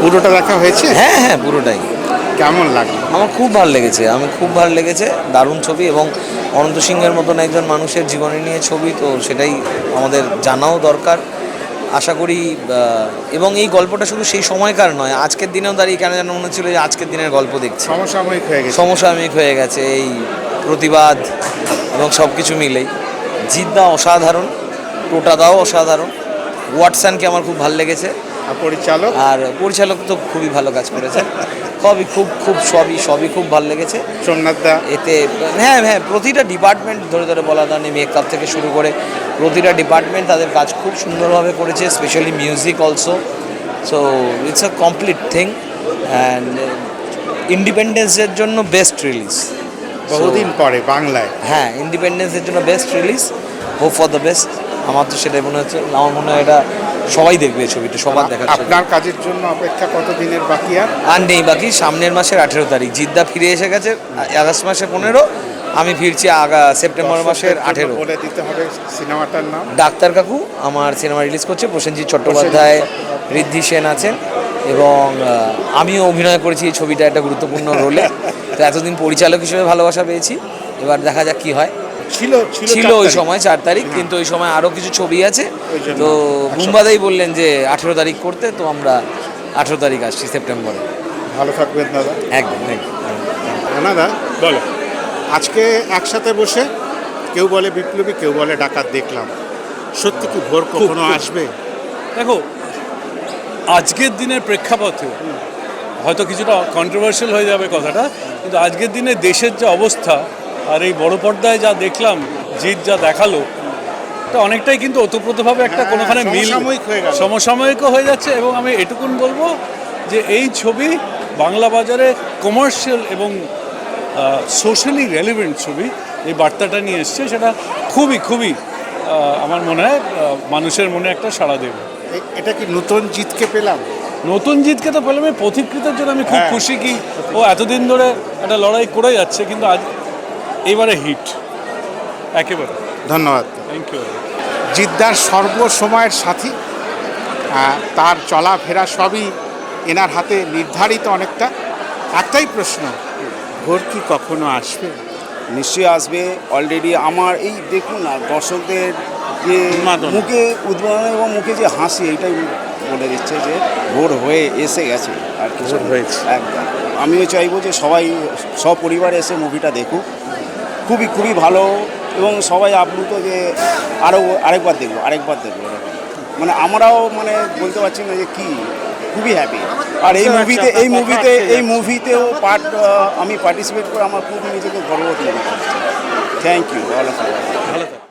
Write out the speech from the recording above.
পুরোটা দেখা হয়েছে? হ্যাঁ হ্যাঁ, পুরোটাই। কেমন লাগলো? আমার খুব ভালো লেগেছে, দারুণ ছবি। এবং অনন্ত সিংহের মতন একজন মানুষের জীবনী নিয়ে ছবি, তো সেটাই আমাদের জানাও দরকার আশা করি। এবং এই গল্পটা শুধু সেই সময়কার নয়, আজকের দিনেও দাঁড়িয়ে কেন যেন মনে ছিল যে আজকের দিনের গল্প দেখছি। সমসাময়িক হয়ে গেছে এই প্রতিবাদ এবং সব কিছু মিলেই। জিদ্দা অসাধারণ, টোটাদাও অসাধারণ, ওয়াটসনকে আমার খুব ভালো লেগেছে। আর পরিচালক তো খুবই ভালো কাজ করেছে। সবই খুব ভালো লেগেছে। সোমনাথ দা এতে হ্যাঁ হ্যাঁ, প্রতিটা ডিপার্টমেন্ট ধরে বলা দাঁড়িয়ে মেকআপ থেকে শুরু করে প্রতিটা ডিপার্টমেন্ট তাদের কাজ খুব সুন্দরভাবে করেছে, specially music also. So it's a complete thing. And ইন্ডিপেন্ডেন্সের জন্য বেস্ট রিলিজ, বহুদিন পরে বাংলায়। হ্যাঁ, ইন্ডিপেন্ডেন্সের জন্য best release. Hope for the best. আমার তো সেটাই মনে হচ্ছে। আমার মনে হয় এটা সবাই দেখবে, ছবিটা সবার দেখার। আপনার কাজের জন্য অপেক্ষা কত দিনের বাকি? আর নেই বাকি, সামনের মাসের 18 তারিখ। জিদ্দা ফিরে এসে গেছে আগস্ট মাসে 15, আমি ফিরছি সেপ্টেম্বর মাসের 18। বলে দিতে হবে সিনেমাটার নাম। ডাক্তার কাকু আমার সিনেমা রিলিজ করছে। প্রসেনজিৎ চট্টোপাধ্যায়, ঋদ্ধি সেন আছেন এবং আমিও অভিনয় করেছি এই ছবিটা একটা গুরুত্বপূর্ণ রোলে। তো এতদিন পরিচালক হিসেবে ভালোবাসা পেয়েছি, এবার দেখা যাক কি হয়। ছিল ওই সময় 4 তারিখ, কিন্তু ওই সময় আরও কিছু ছবি আছে। তো বুম্বাদাই বললেন যে 18 তারিখ করতে, তো আমরা 18 তারিখ আসছি সেপ্টেম্বরে। ভালো থাকবেন দাদা। একদম। দাদা বলো, আজকে একসাথে বসে কেউ বলে বিপ্লবী, কেউ বলে ডাকাত দেখলাম, সত্যি কি ভোর কখনো আসবে? দেখো, আজকের দিনের প্রেক্ষাপটে হয়তো কিছুটা কন্ট্রোভার্সিয়াল হয়ে যাবে কথাটা, কিন্তু আজকের দিনে দেশের যে অবস্থা আর এই বড় পর্দায় যা দেখলাম, জিত যা দেখালো, এটা অনেকটাই কিন্তু ওতপ্রোতভাবে একটা কোনোখানে মিল সমসাময়িকও হয়ে যাচ্ছে। এবং আমি এটুকুন বলবো যে এই ছবি বাংলা বাজারে কমার্শিয়াল এবং সোশ্যালি রেলিভেন্ট ছবি, এই বার্তাটা নিয়ে এসছে, সেটা খুবই আমার মনে হয় মানুষের মনে একটা সাড়া দেবে। এটা কি নতুন জিতকে পেলাম? নতুন জিতকে তো পেলাম, এই পথিকৃতের জন্য আমি খুব খুশি। কি ও এতদিন ধরে একটা লড়াই করে যাচ্ছে, কিন্তু আজ এইবারে হিট একেবারে। ধন্যবাদ, থ্যাংক ইউ। জিদ্দার সর্বসময়ের সাথী, তার চলাফেরা সবই এনার হাতে নির্ধারিত অনেকটা। একটাই প্রশ্ন, ভোর কি কখনো আসবে? নিশ্চয়ই আসবে। অলরেডি আমার এই দেখুন না, দর্শকদের যে মুখে উদ্বোধন এবং মুখে যে হাসি, এইটাই বলে দিচ্ছে যে ভোর হয়ে এসে গেছে। আর কিছু হয়েছে একদম। আমিও চাইবো যে সবাই সপরিবারে এসে মুভিটা দেখুক। খুবই ভালো, এবং সবাই আপ্লুত যে আরেকবার দেখবো এরকম। মানে আমরাও বলতে পারছি না যে কি, খুবই হ্যাপি। আর এই মুভিতেও আমি পার্টিসিপেট করে আমার খুব নিজেকে গর্ববোধ মনে করছি। Thank you. ভালো থাকবেন।